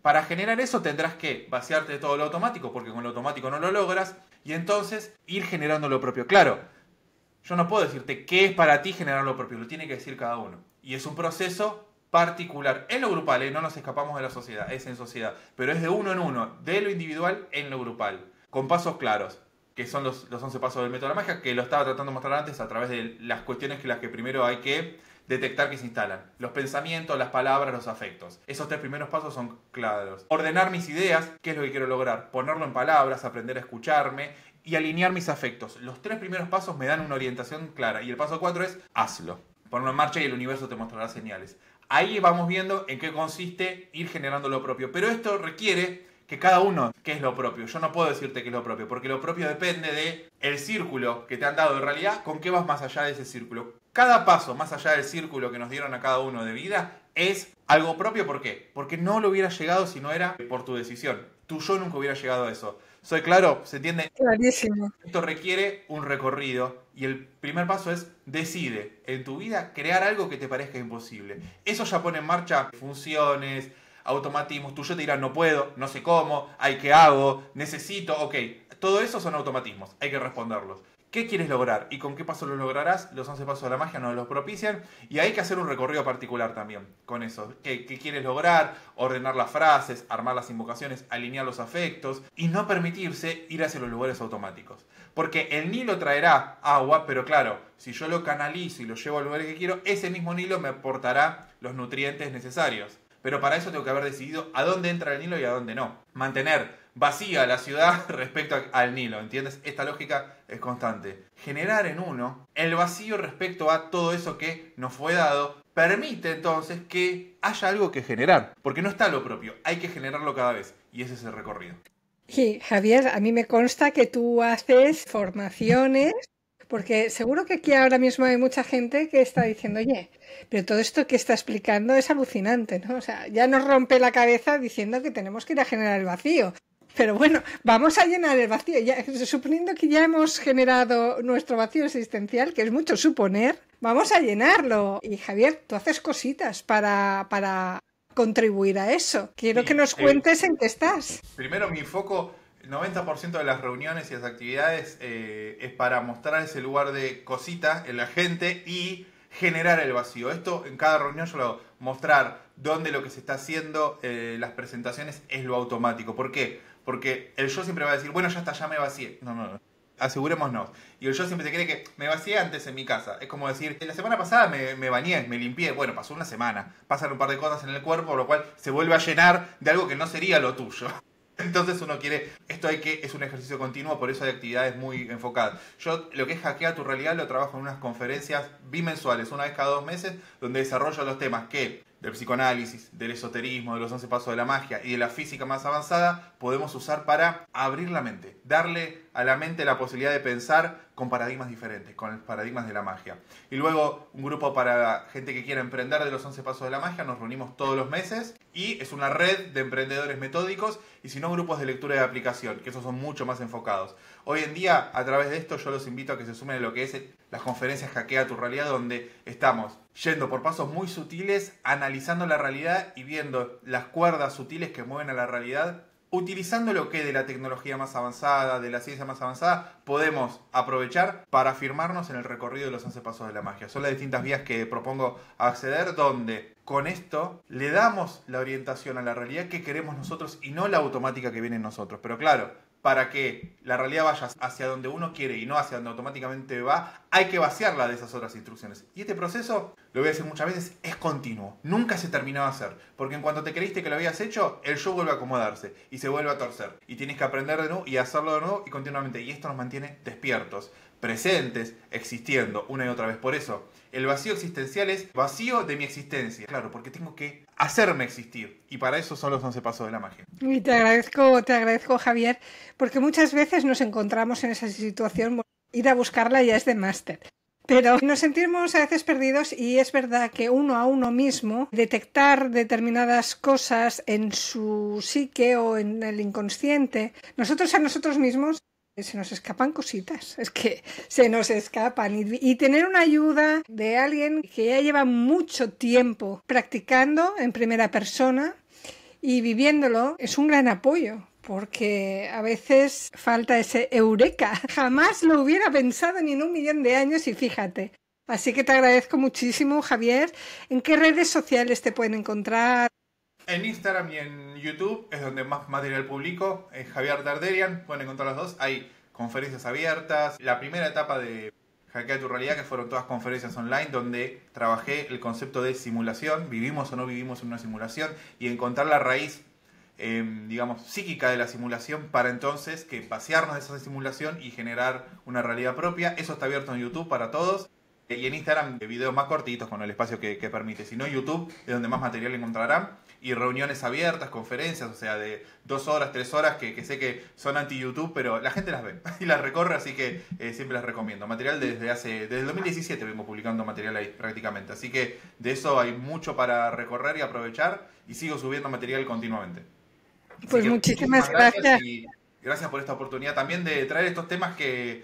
para generar eso tendrás que vaciarte de todo lo automático, porque con lo automático no lo logras, y entonces ir generando lo propio. Claro, yo no puedo decirte qué es para ti generar lo propio, lo tiene que decir cada uno. Y es un proceso particular. En lo grupal, no nos escapamos de la sociedad, es en sociedad, pero es de uno en uno, de lo individual en lo grupal, con pasos claros, que son los 11 pasos del método de la magia, que lo estaba tratando de mostrar antes a través de las cuestiones que las que primero hay que detectar que se instalan. Los pensamientos, las palabras, los afectos. Esos 3 primeros pasos son claros. Ordenar mis ideas, qué es lo que quiero lograr. Ponerlo en palabras, aprender a escucharme y alinear mis afectos. Los 3 primeros pasos me dan una orientación clara. Y el paso 4 es hazlo. Ponlo en marcha y el universo te mostrará señales. Ahí vamos viendo en qué consiste ir generando lo propio. Pero esto requiere que cada uno, ¿qué es lo propio? Yo no puedo decirte qué es lo propio, porque lo propio depende de el círculo que te han dado de realidad, con qué vas más allá de ese círculo. Cada paso más allá del círculo que nos dieron a cada uno de vida es algo propio. ¿Por qué? Porque no lo hubiera llegado si no era por tu decisión. Tu yo nunca hubiera llegado a eso. ¿Soy claro? ¿Se entiende? Clarísimo. Esto requiere un recorrido y el primer paso es decide en tu vida crear algo que te parezca imposible. Eso ya pone en marcha funciones, automatismos. Tu yo te dirá no puedo, no sé cómo, hay que hago, necesito, ok. Todo eso son automatismos, hay que responderlos. ¿Qué quieres lograr? ¿Y con qué paso lo lograrás? Los 11 pasos de la magia nos los propician. Y hay que hacer un recorrido particular también con eso. ¿Qué quieres lograr? Ordenar las frases, armar las invocaciones, alinear los afectos y no permitirse ir hacia los lugares automáticos. Porque el Nilo traerá agua, pero claro, si yo lo canalizo y lo llevo al lugar que quiero, ese mismo Nilo me aportará los nutrientes necesarios. Pero para eso tengo que haber decidido a dónde entra el Nilo y a dónde no. Mantener vacía la ciudad respecto al Nilo, ¿entiendes? Esta lógica es constante. Generar en uno el vacío respecto a todo eso que nos fue dado permite entonces que haya algo que generar, porque no está lo propio, hay que generarlo cada vez y ese es el recorrido. Y Javier, a mí me consta que tú haces formaciones, porque seguro que aquí ahora mismo hay mucha gente que está diciendo, oye, pero todo esto que está explicando es alucinante, ¿no? O sea, ya nos rompe la cabeza diciendo que tenemos que ir a generar el vacío. Pero bueno, vamos a llenar el vacío. Ya, suponiendo que ya hemos generado nuestro vacío existencial, que es mucho suponer, vamos a llenarlo. Y Javier, tú haces cositas para contribuir a eso. Quiero que nos cuentes en qué estás. Primero, mi foco, el 90% de las reuniones y las actividades es para mostrar ese lugar de cosita en la gente y generar el vacío. Esto en cada reunión yo lo hago, mostrar dónde lo que se está haciendo, las presentaciones, es lo automático. ¿Por qué? Porque el yo siempre va a decir, bueno, ya está, ya me vacié. No. Asegurémonos. Y el yo siempre te cree que me vacié antes en mi casa. Es como decir, la semana pasada me bañé, me limpié. Bueno, pasó una semana. Pasan un par de cosas en el cuerpo, por lo cual se vuelve a llenar de algo que no sería lo tuyo. Entonces uno quiere, es un ejercicio continuo, por eso hay actividades muy enfocadas. Yo lo que es hackear tu realidad lo trabajo en unas conferencias bimensuales, una vez cada 2 meses, donde desarrollo los temas que del psicoanálisis, del esoterismo, de los 11 pasos de la magia y de la física más avanzada, podemos usar para abrir la mente, darle a la mente la posibilidad de pensar con paradigmas diferentes, con paradigmas de la magia. Y luego un grupo para gente que quiera emprender de los 11 pasos de la magia, nos reunimos todos los meses y es una red de emprendedores metódicos y si no grupos de lectura y de aplicación, que esos son mucho más enfocados. Hoy en día, a través de esto, yo los invito a que se sumen a lo que es las conferencias Hackea tu Realidad, donde estamos yendo por pasos muy sutiles, analizando la realidad y viendo las cuerdas sutiles que mueven a la realidad. Utilizando lo que de la tecnología más avanzada, de la ciencia más avanzada, podemos aprovechar para afirmarnos en el recorrido de los 11 pasos de la magia. Son las distintas vías que propongo acceder, donde con esto le damos la orientación a la realidad que queremos nosotros y no la automática que viene en nosotros. Pero claro, para que la realidad vaya hacia donde uno quiere y no hacia donde automáticamente va, hay que vaciarla de esas otras instrucciones. Y este proceso, lo voy a decir muchas veces, es continuo. Nunca se terminó de hacer. Porque en cuanto te creíste que lo habías hecho, el show vuelve a acomodarse y se vuelve a torcer. Y tienes que aprender de nuevo y hacerlo de nuevo y continuamente. Y esto nos mantiene despiertos, presentes, existiendo una y otra vez. Por eso, el vacío existencial es vacío de mi existencia. Claro, porque tengo que hacerme existir. Y para eso son los 11 pasos de la magia. Y te agradezco, Javier, porque muchas veces nos encontramos en esa situación, ir a buscarla ya es de máster. Pero nos sentimos a veces perdidos y es verdad que uno a uno mismo, detectar determinadas cosas en su psique o en el inconsciente, nosotros a nosotros mismos se nos escapan cositas, es que se nos escapan y tener una ayuda de alguien que ya lleva mucho tiempo practicando en primera persona y viviéndolo es un gran apoyo. Porque a veces falta ese eureka. Jamás lo hubiera pensado ni en 1.000.000 de años y fíjate. Así que te agradezco muchísimo, Javier. ¿En qué redes sociales te pueden encontrar? En Instagram y en YouTube es donde más material publico. Es Javier Darderian, pueden encontrar los dos. Hay conferencias abiertas. La primera etapa de Hackea tu Realidad, que fueron todas conferencias online, donde trabajé el concepto de simulación. Vivimos o no vivimos en una simulación. Y encontrar la raíz digamos, psíquica de la simulación para entonces que pasearnos de esa simulación y generar una realidad propia. Eso está abierto en YouTube para todos. Y en Instagram, videos más cortitos con el espacio que permite. Si no, YouTube es donde más material encontrarán. Y reuniones abiertas, conferencias, o sea, de 2 horas, 3 horas, que sé que son anti-YouTube, pero la gente las ve y las recorre, así que siempre las recomiendo. Material desde el 2017 vengo publicando material ahí prácticamente. Así que de eso hay mucho para recorrer y aprovechar. Y sigo subiendo material continuamente. Pues muchísimas gracias. Y gracias por esta oportunidad también de traer estos temas que,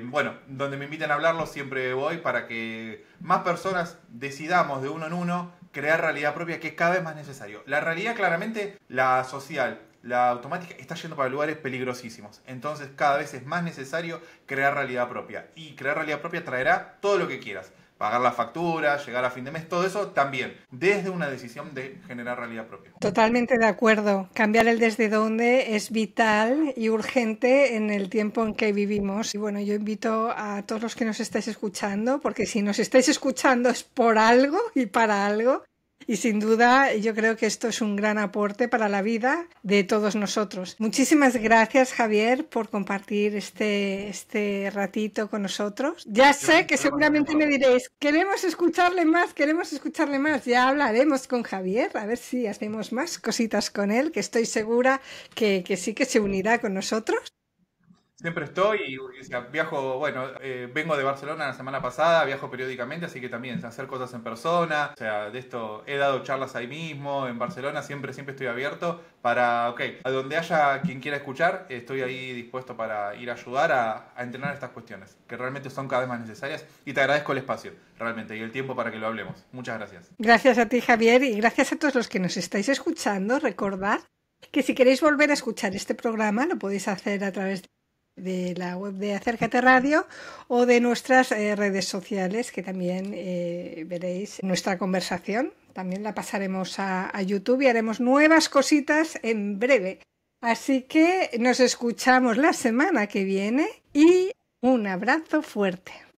bueno, donde me inviten a hablarlos siempre voy para que más personas decidamos de uno en uno crear realidad propia, que es cada vez más necesario. La realidad claramente, la social, la automática, está yendo para lugares peligrosísimos. Entonces cada vez es más necesario crear realidad propia. Y crear realidad propia traerá todo lo que quieras. Pagar la factura, llegar a fin de mes, todo eso también, desde una decisión de generar realidad propia. Totalmente de acuerdo. Cambiar el desde dónde es vital y urgente en el tiempo en que vivimos. Y bueno, yo invito a todos los que nos estáis escuchando, porque si nos estáis escuchando es por algo y para algo. Y sin duda yo creo que esto es un gran aporte para la vida de todos nosotros. Muchísimas gracias, Javier, por compartir este ratito con nosotros. Ya sé que seguramente me diréis, queremos escucharle más, ya hablaremos con Javier, a ver si hacemos más cositas con él, que estoy segura que sí que se unirá con nosotros. Siempre estoy y o sea, viajo, bueno, vengo de Barcelona la semana pasada, viajo periódicamente, así que también hacer cosas en persona, o sea, de esto he dado charlas ahí mismo, en Barcelona, siempre estoy abierto para, a donde haya quien quiera escuchar, estoy ahí dispuesto para ir a ayudar a entrenar estas cuestiones, que realmente son cada vez más necesarias y te agradezco el espacio, realmente, y el tiempo para que lo hablemos. Muchas gracias. Gracias a ti, Javier, y gracias a todos los que nos estáis escuchando. Recordad que si queréis volver a escuchar este programa, lo podéis hacer a través de la web de Acércate Radio o de nuestras redes sociales, que también veréis nuestra conversación. También la pasaremos a YouTube y haremos nuevas cositas en breve. Así que nos escuchamos la semana que viene y un abrazo fuerte.